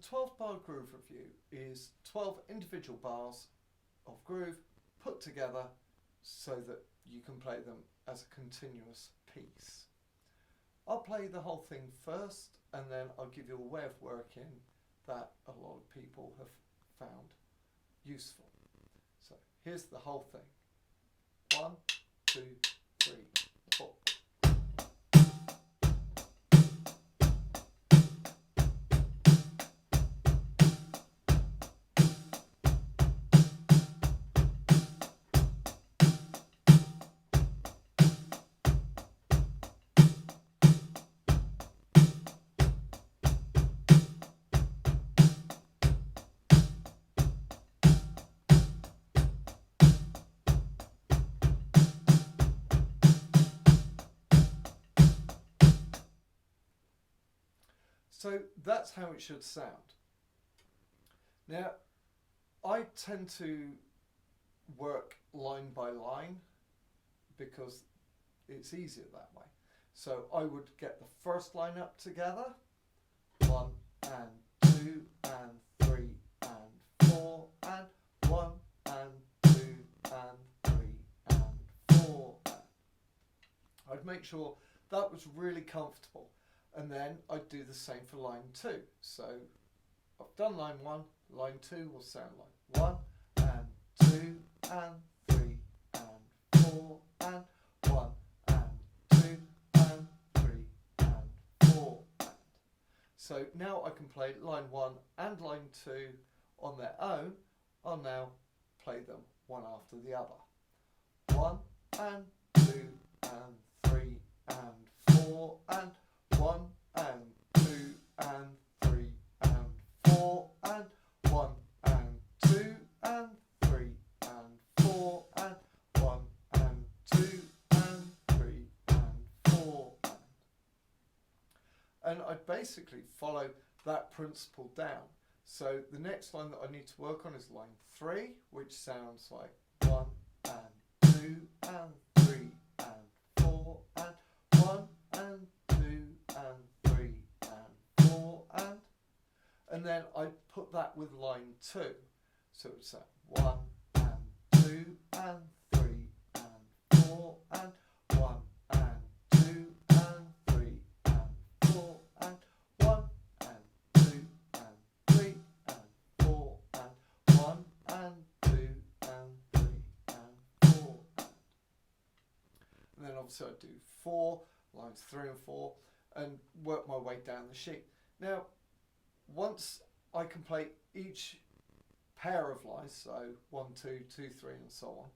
12 bar groove review is 12 individual bars of groove put together so that you can play them as a continuous piece. I'll play the whole thing first and then I'll give you a way of working that a lot of people have found useful. So here's the whole thing. 1, 2, 3, 4. So that's how it should sound. Now, I tend to work line by line because it's easier that way. So I would get the first line up together, 1 and 2 and 3 and 4 and 1 and 2 and 3 and 4 and. I'd make sure that was really comfortable. And then I'd do the same for line 2. So I've done line 1, line 2 will sound like 1 and 2 and 3 and 4 and 1 and 2 and 3 and 4 and. So now I can play line 1 and line 2 on their own. I'll now play them one after the other. 1 and 2 and 3 and 4 and 1 and 2 and 3 and 4 and 1 and 2 and 3 and 4 and 1 and 2 and 3 and 4 and I basically follow that principle down. So the next line that I need to work on is line 3, which sounds like 1 and 2 and 3 and 4 and 1 and 2 and 3 and 4 and then I put that with line 2. So it's 1 and 2 and 3 and 4 and 1 and 2 and 3 and 4 and 1 and 2 and 3 and 4 and 1 and 2 and 3 and 4 and then obviously I do 4, lines 3 and 4 and work my way down the sheet. Now once I can play each pair of lines, so 1, 2, 2, 3 and so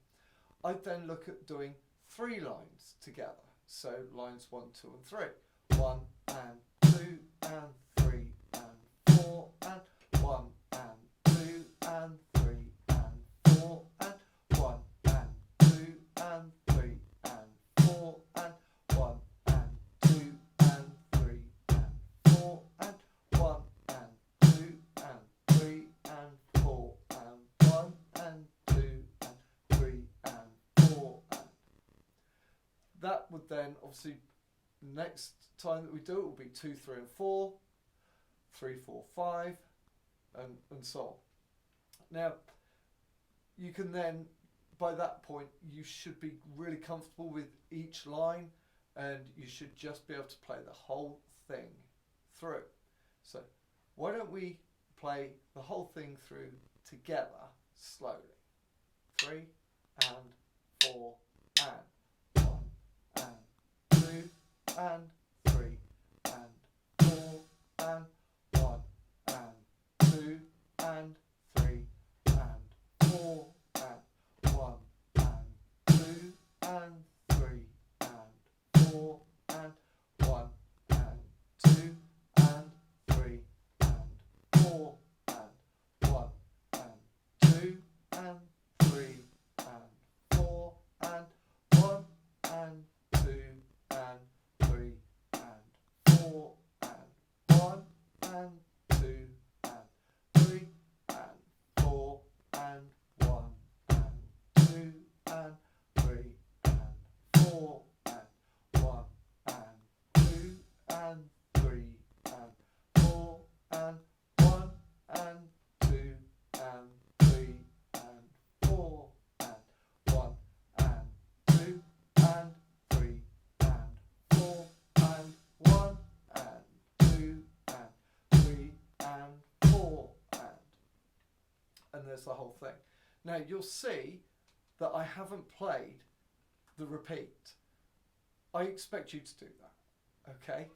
on, I then look at doing 3 lines together. So lines 1, 2 and 3. 1 and 2 and 3 and 4 and 1 and 2 and 3 and 4 and 1 and 2 and 3 and 4 and 1 and 2 and 3 and 4 and 1 and 2 and 3 and 4 and 1 and 2 and 3 and 4 and. That would then obviously next time that we do it will be 2, 3 and 4, 3, 4, 5 and so on. Now you can then, by that point you should be really comfortable with each line and you should just be able to play the whole thing through. So why don't we play the whole thing through together slowly. 3 and 4 and 1 and 2 and 3 and 4 and 1 and 2 and 3 and 4 and 1 and 2 and 3 and 4 and 1 and 2 and 3 and 4 and 1 and 2 and 3 and 4 and 1 and 2 and 3 and 4 and 1 and 2 and 3 and 4 and 1 and 2 and 3 and 4 and 1 and 2 and 3 and 4 and 1 there's the whole thing. Now you'll see that I haven't played the repeat. I expect you to do that, okay?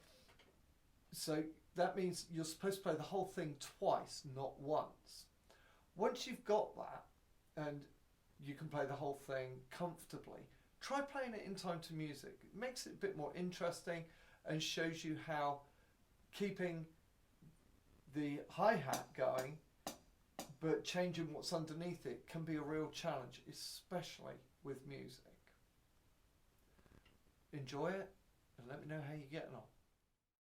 So that means you're supposed to play the whole thing twice, not once. Once you've got that, and you can play the whole thing comfortably, try playing it in time to music. It makes it a bit more interesting and shows you how keeping the hi-hat going but changing what's underneath it can be a real challenge, especially with music. Enjoy it and let me know how you're getting on.